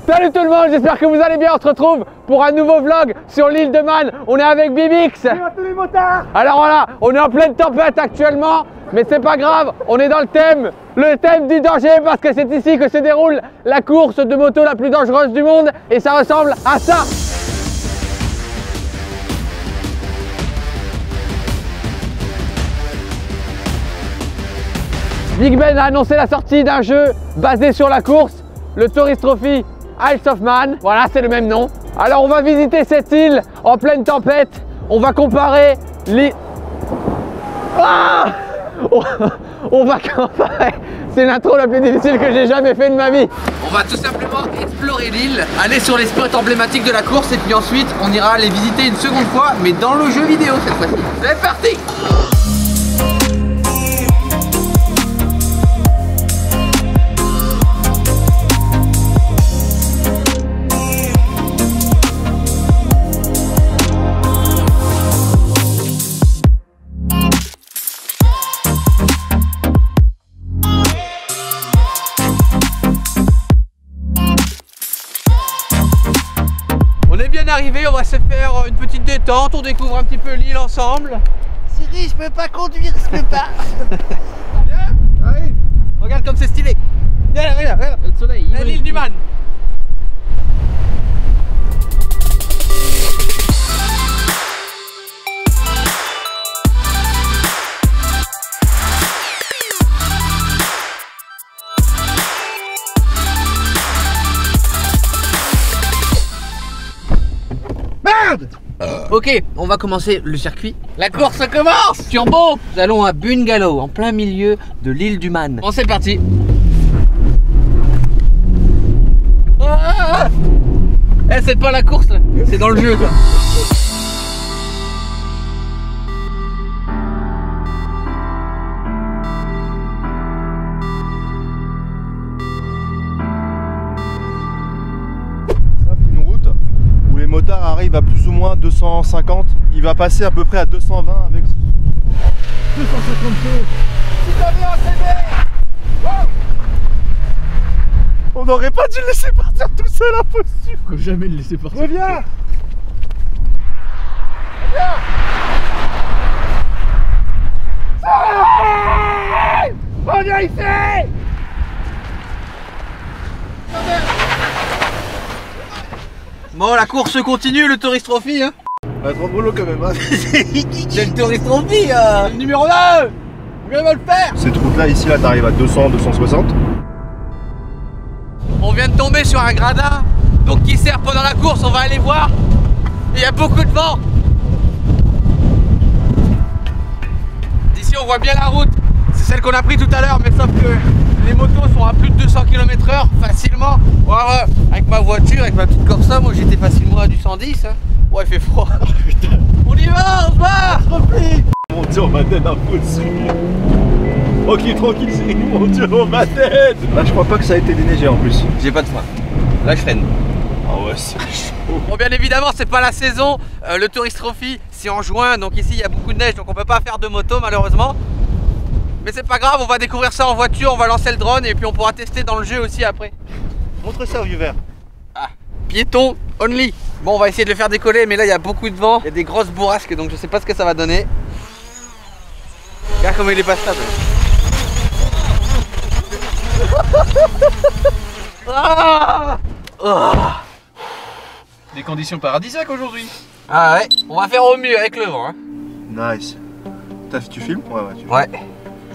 Salut tout le monde, j'espère que vous allez bien. On se retrouve pour un nouveau vlog sur l'île de Man. On est avec Bibix. Salut à tous les motards. Alors voilà, on est en pleine tempête actuellement, mais c'est pas grave, on est dans le thème du danger, parce que c'est ici que se déroule la course de moto la plus dangereuse du monde, et ça ressemble à ça. Big Ben a annoncé la sortie d'un jeu basé sur la course, le Tourist Trophy Isle of Man. Voilà, c'est le même nom. Alors on va visiter cette île en pleine tempête. On va comparer les... Ah, on va comparer. C'est l'intro la plus difficile que j'ai jamais fait de ma vie. On va tout simplement explorer l'île, aller sur les spots emblématiques de la course et puis ensuite on ira les visiter une seconde fois, mais dans le jeu vidéo cette fois-ci. C'est parti! Arrivé, on va se faire une petite détente, on découvre un petit peu l'île ensemble. Cyril, je peux pas conduire, je peux pas. Viens, allez. Regarde comme c'est stylé. Viens, regarde, regarde. Le soleil. L'île du Man. Ok, on va commencer le circuit. La course commence. Turbo. Nous allons à Bungalow, en plein milieu de l'île du Man. Bon, c'est parti. Ah, eh, c'est pas la course là, c'est dans le jeu quoi. Les motards arrivent à plus ou moins 250, il va passer à peu près à 220 avec 250 chevaux. Si t'avais un CD. On n'aurait pas dû le laisser partir tout seul impossible. Faut jamais le laisser partir. Reviens. Reviens ici. Bon, la course continue, le Tourist Trophy hein. On a trop de boulot quand même hein. C'est le Tourist Trophy le numéro 2. On va le faire. Cette route là, ici là, t'arrives à 200, 260. On vient de tomber sur un gradin, donc qui sert pendant la course, on va aller voir. Il y a beaucoup de vent. D'ici on voit bien la route, c'est celle qu'on a pris tout à l'heure, mais sauf que les motos sont à plus de 200 km/h facilement. Ouais, ouais. Avec ma voiture, avec ma petite Corsa, moi j'étais facilement à du 110 hein. Ouais, il fait froid. Putain. On y va, on se bat. Mon dieu, on m'attend impossible. Ok, tranquille, c'est mon dieu, on m'attend. Là, je crois pas que ça a été déneigé en plus. J'ai pas de frein. Là, je freine. Ah ouais, c'est chaud. Bon, bien évidemment, c'est pas la saison. Le Tourist Trophy, c'est en juin, donc ici il y a beaucoup de neige, donc on peut pas faire de moto malheureusement. Mais c'est pas grave, on va découvrir ça en voiture, on va lancer le drone et puis on pourra tester dans le jeu aussi après. Montre ça au vieux vert. Ah, piéton only. Bon, on va essayer de le faire décoller, mais là il y a beaucoup de vent, il y a des grosses bourrasques, donc je sais pas ce que ça va donner. Regarde comment il est pas stable. Ah oh. Des conditions paradisiaques aujourd'hui. Ah ouais, on va faire au mieux avec le vent. Hein. Nice. Tu filmes? Ouais, ouais, tu filmes. Ouais.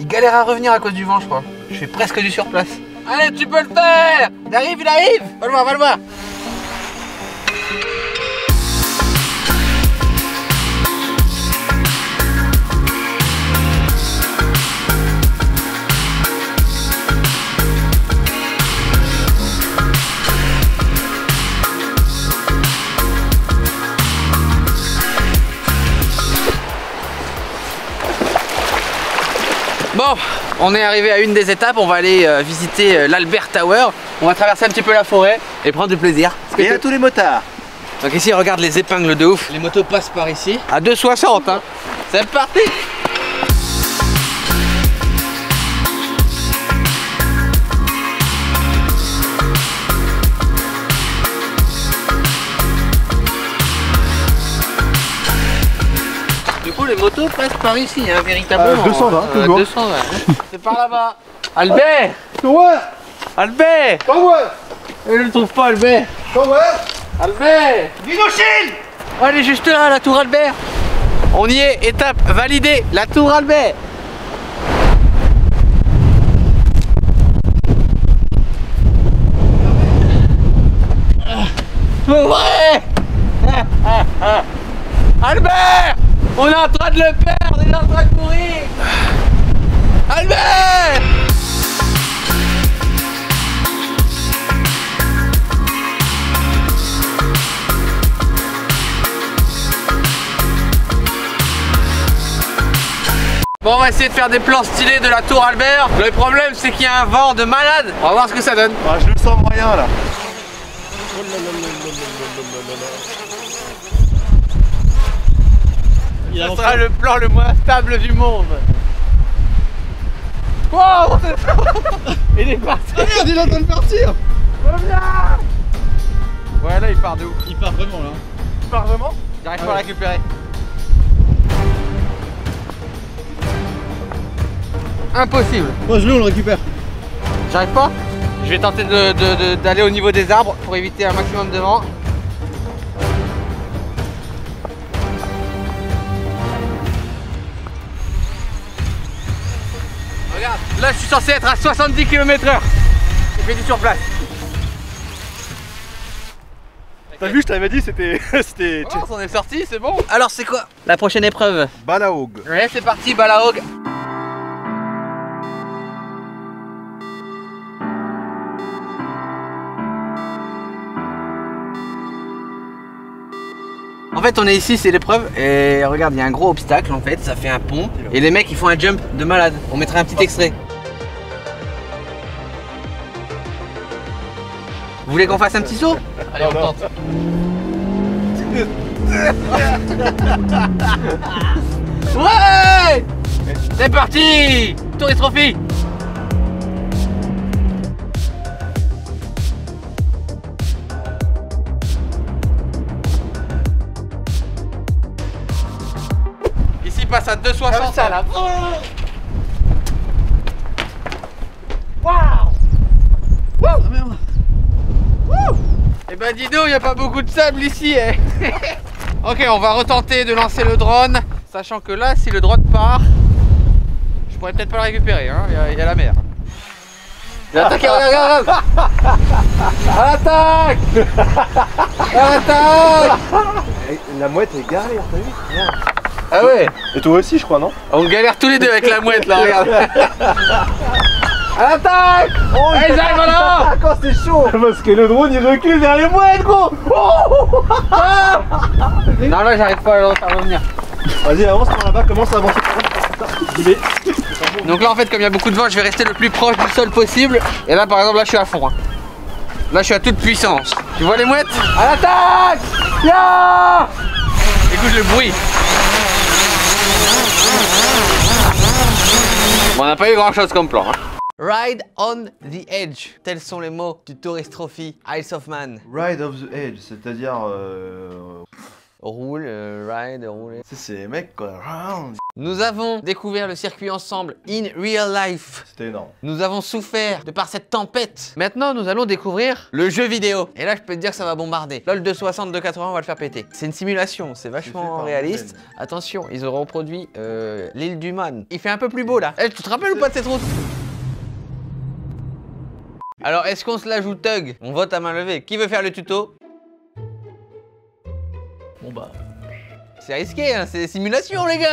Il galère à revenir à cause du vent, je crois. Je fais presque du surplace. Allez, tu peux le faire! Il arrive, il arrive! Va le voir, va le voir! Bon, on est arrivé à une des étapes, on va aller visiter l'Albert Tower. On va traverser un petit peu la forêt et prendre du plaisir. Et à tous les motards. Donc ici, regarde les épingles de ouf. Les motos passent par ici à 2,60 hein. C'est parti! les motos passent par ici, hein, véritablement. 220, toujours. 220. C'est par là-bas. Albert! Ouais. Albert! Je ne le trouve pas, Albert. Albert! Vinochine. Oh, elle est juste là, la tour Albert. On y est, étape validée, la tour Albert. Ouais. Albert! On est en train de le perdre, il est en train de courir. Albert! Bon, on va essayer de faire des plans stylés de la tour Albert. Le problème, c'est qu'il y a un vent de malade. On va voir ce que ça donne. Ah, je le sens moyen là. Ce sera le plan le moins stable du monde. Wow! Il est parti. Merde, il est en train de partir. Ouais, là il part de où? Il part vraiment là. Il part vraiment? J'arrive pas à le récupérer. Impossible. Moi je l'ai, on le récupère. J'arrive pas. Je vais tenter d'aller au niveau des arbres pour éviter un maximum de vent. Regarde, là je suis censé être à 70 km/h. J'ai fait du sur place. T'as vu, je t'avais dit, c'était. Oh, on s'en est sorti, c'est bon. Alors c'est quoi la prochaine épreuve? Balaog. Ouais, c'est parti, Balaog. En fait, on est ici, c'est l'épreuve, et regarde, il y a un gros obstacle en fait, ça fait un pont, et les mecs ils font un jump de malade. On mettra un petit extrait. Vous voulez qu'on fasse un petit saut? Allez, on tente. Ouais! C'est parti! Tourist Trophy! Ici passe à 2,60 ça là. Eh ben dis donc, il n'y a pas beaucoup de sable ici. Eh. Ok, on va retenter de lancer le drone, sachant que là, si le drone part, je pourrais peut-être pas le récupérer, hein. Il y a la mer. Il a attaqué, regarde, regarde. À l'attaque. À l'attaque. La mouette est garée, t'as vu? Ah ouais. Et toi aussi, je crois, non? On galère tous les deux avec la mouette là, regarde. À l'attaque. Oh, ils arrivent là. Quand c'est chaud. Parce que le drone il recule vers les mouettes, gros. Non, là j'arrive pas à le faire revenir. Vas-y, avance par là-bas, commence à avancer. Donc là en fait, comme il y a beaucoup de vent, je vais rester le plus proche du sol possible. Et là par exemple, là je suis à fond, hein. Là je suis à toute puissance. Tu vois les mouettes? À l'attaque. Ya. Écoute le bruit. Bon, on n'a pas eu grand chose comme plan, hein. Ride on the edge, tels sont les mots du Tourist Trophy Isle of Man. Ride of the edge, c'est-à-dire. Roule, ride, rouler. C'est les mecs quoi. Nous avons découvert le circuit ensemble in real life. C'était énorme. Nous avons souffert de par cette tempête. Maintenant, nous allons découvrir le jeu vidéo. Et là, je peux te dire que ça va bombarder. LOL 260, 280, on va le faire péter. C'est une simulation, c'est vachement réaliste. Attention, ils auront reproduit l'île du Man. Il fait un peu plus beau là. Tu te rappelles ou pas de cette route? Alors, est-ce qu'on se la joue thug? On vote à main levée. Qui veut faire le tuto? Bon bah. C'est risqué, hein, c'est des simulations les gars.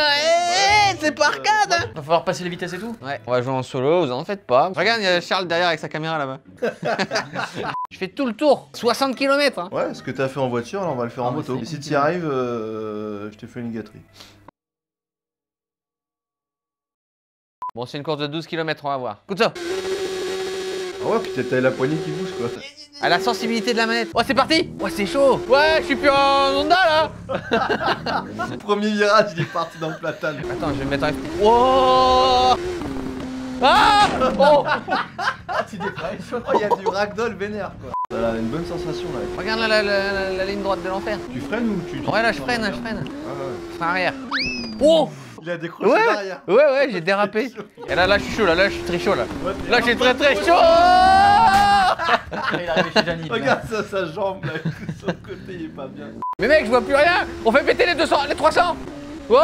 C'est pas arcade, hein. Va falloir passer les vitesses et tout. Ouais, on va jouer en solo, vous en faites pas. Regarde, il y a Charles derrière avec sa caméra là-bas. Je fais tout le tour, 60 km, hein. Ouais, ce que t'as fait en voiture, là on va le faire en moto. Et si t'y arrives, je t'ai fait une gâterie. Bon, c'est une course de 12 km, on va voir. Écoute ça. Ah ouais, puis t'as la poignée qui bouge quoi. À la sensibilité de la manette. Oh, c'est parti. Ouais, c'est chaud. Ouais, je suis plus en Honda là. Le premier virage, il est parti dans le platane. Attends, je vais me mettre en... Wow. Ah. Oh. Tu dépresses. Oh, il y a du ragdoll vénère quoi. T'as une bonne sensation là. Regarde là, la ligne droite de l'enfer. Tu freines ou tu... Ouais, là, je freine, je freine. Ah ouais. Frein arrière. Oh! Il a décroché Ouais, derrière. ouais, j'ai dérapé. Et là, je suis chaud, là, je suis très chaud, là. Là, je suis très chaud. Il est arrivé chez Gianni. Regarde ça, sa jambe là, sur le côté, il est pas bien. Mais mec, je vois plus rien. On fait péter les 200, les 300. Wow.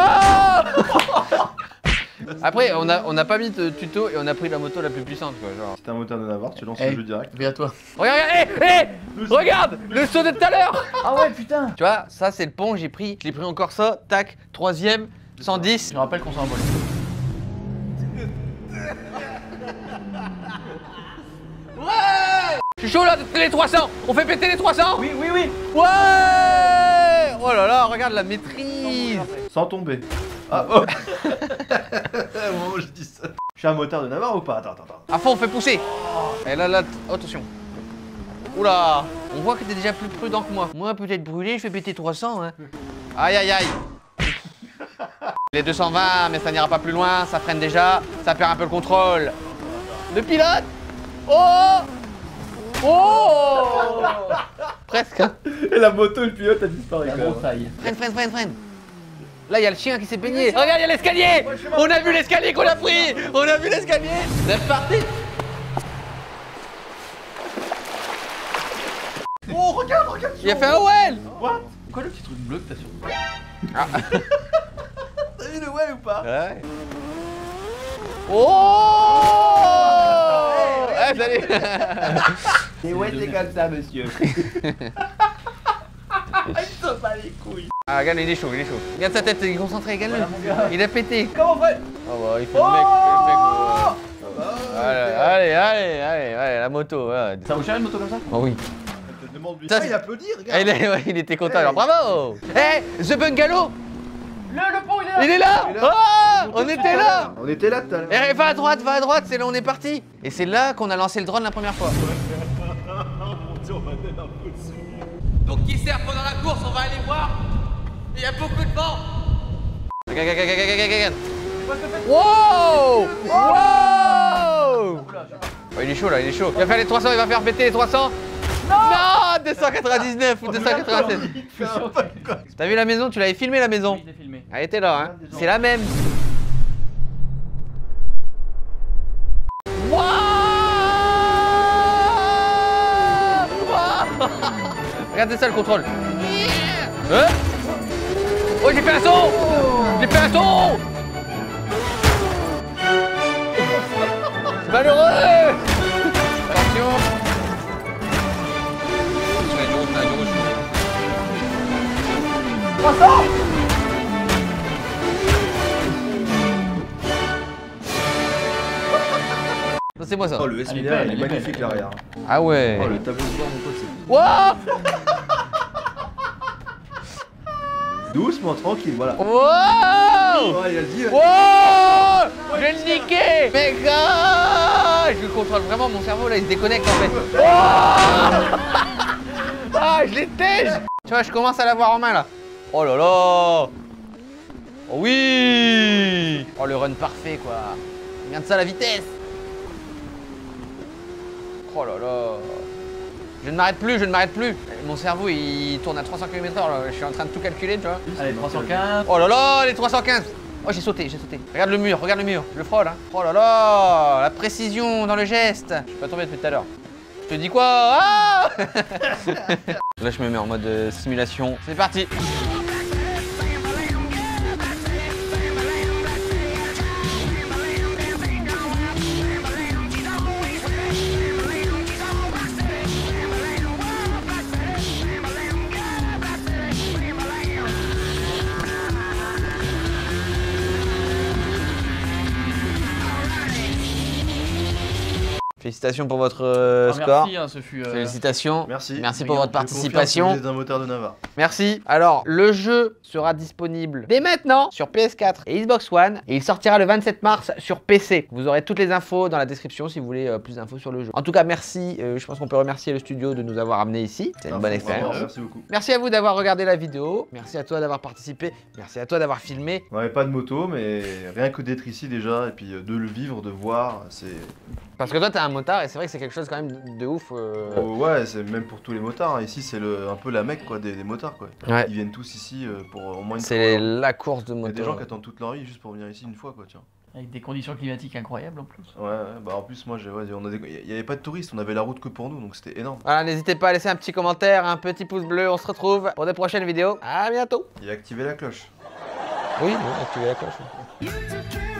Après, on a pas mis de tuto et on a pris la moto la plus puissante, quoi. Genre. C'est un moteur de Navarre, tu lances le jeu direct. Viens à toi. Regarde, regarde, le saut de tout à l'heure. Ah ouais, putain. Tu vois, ça c'est le pont, je l'ai pris en Corsa, tac, 3ème, 110. Je me rappelle qu'on s'en envolé. Je suis chaud là, les 300. On fait péter les 300. Oui. Ouais. Oh là là, regarde la maîtrise. Sans tomber. Ah oh. Au moment où je dis ça. Je suis un moteur de Navarre ou pas? Attends. À fond, on fait pousser. Et là, attention. Oula, on voit que t'es déjà plus prudent que moi. Moi, peut-être brûlé, je fais péter 300. Hein. Aïe. Les 220, mais ça n'ira pas plus loin, ça freine déjà, ça perd un peu le contrôle. Le pilote. Oh. Presque. Hein. Et la moto, le pilote a disparu. La broussaille. Freine. Là, il y a le chien qui s'est baigné. Regarde, il y a l'escalier. On a vu l'escalier qu'on a pris. C'est parti. Oh, regarde. Il a fait un well. What? Quoi le petit truc bleu que t'as sur le T'as vu le ouais ou pas? Ouais. Oh. Salut. Et ouais, c'est comme ça, monsieur. Il s'en bat les couilles. Ah, regarde, il est chaud. Regarde sa tête, il est concentré, regarde-le. Il a pété. Comment on fait? Oh bah, il fait le mec. Allez, la moto. Ouais. Ça vous cherche une moto comme ça? Oh oui. Je te demande lui. Ça, Ah, il applaudit, regarde. Il était content, alors bravo. The Bungalow. Le pont, il est là. Il est là. Il est là. Oh, on était là. On était là tout à l'heure. Eh, va à droite, c'est là où on est parti. Et c'est là qu'on a lancé le drone la première fois. Donc qui sert pendant la course, on va aller voir. Il y a beaucoup de vent. Regarde. Wow. Oh, il est chaud là, il va faire les 300, il va faire péter les 300. Non, 299 ou 287. T'as vu la maison? Tu l'avais filmé la maison? Oui, je l'ai filmé. Elle était là, hein. C'est la même. Regardez ça le contrôle. Hein? Oh, j'ai fait un saut. Malheureux. Attention. Attention, il y a du rouge. 300. C'est moi ça. Oh, le S1000, il est magnifique l'arrière. Ah ouais. Oh, le tableau de bord, mon pote, c'est. Wow. Doucement, tranquille, voilà. Wow. Oh, il a dit. Wow. Je vais le niquer. Mais gars, je contrôle vraiment mon cerveau là, il se déconnecte en fait. Ah, je l'ai tège. Tu vois, je commence à l'avoir en main là. Oh là là. Oh oui. Oh le run parfait quoi. Regarde ça la vitesse. Oh là là. Je ne m'arrête plus. Mon cerveau il tourne à 300 km/h là. Je suis en train de tout calculer, tu vois. Allez, 315. Oh là là, les 315. Oh, j'ai sauté. Regarde le mur, je le frôle, hein. Oh là là, la précision dans le geste. Je suis pas tombé depuis tout à l'heure. Je te dis quoi? Ah. Là, je me mets en mode simulation. C'est parti. Félicitations pour votre score. Merci, hein, ce fut. Félicitations. Merci. Pour votre participation. Vous êtes un moteur de Navarre. Merci. Alors, le jeu sera disponible dès maintenant sur PS4 et Xbox One et il sortira le 27 mars sur PC. Vous aurez toutes les infos dans la description si vous voulez plus d'infos sur le jeu. En tout cas, merci. Je pense qu'on peut remercier le studio de nous avoir amenés ici. C'est une bonne expérience. Merci beaucoup. Merci à vous d'avoir regardé la vidéo. Merci à toi d'avoir participé. Merci à toi d'avoir filmé. On n'avait pas de moto, mais rien que d'être ici déjà, et puis de le vivre, de voir, c'est. Parce que toi, t'as un motard et c'est vrai que c'est quelque chose quand même de ouf. Ouais, c'est même pour tous les motards. Hein. Ici, c'est un peu la mecque quoi, des motards. Quoi. Ouais. Ils viennent tous ici pour au moins une fois. C'est la course de Il y moto. a des gens qui attendent toute leur vie juste pour venir ici une fois. Quoi, tiens. Avec des conditions climatiques incroyables en plus. Ouais, bah en plus, moi, il n'y avait pas de touristes, on avait la route que pour nous, donc c'était énorme. Voilà, n'hésitez pas à laisser un petit commentaire, un petit pouce bleu. On se retrouve pour des prochaines vidéos. À bientôt. Et activer la cloche. Oui, activez la cloche. You took care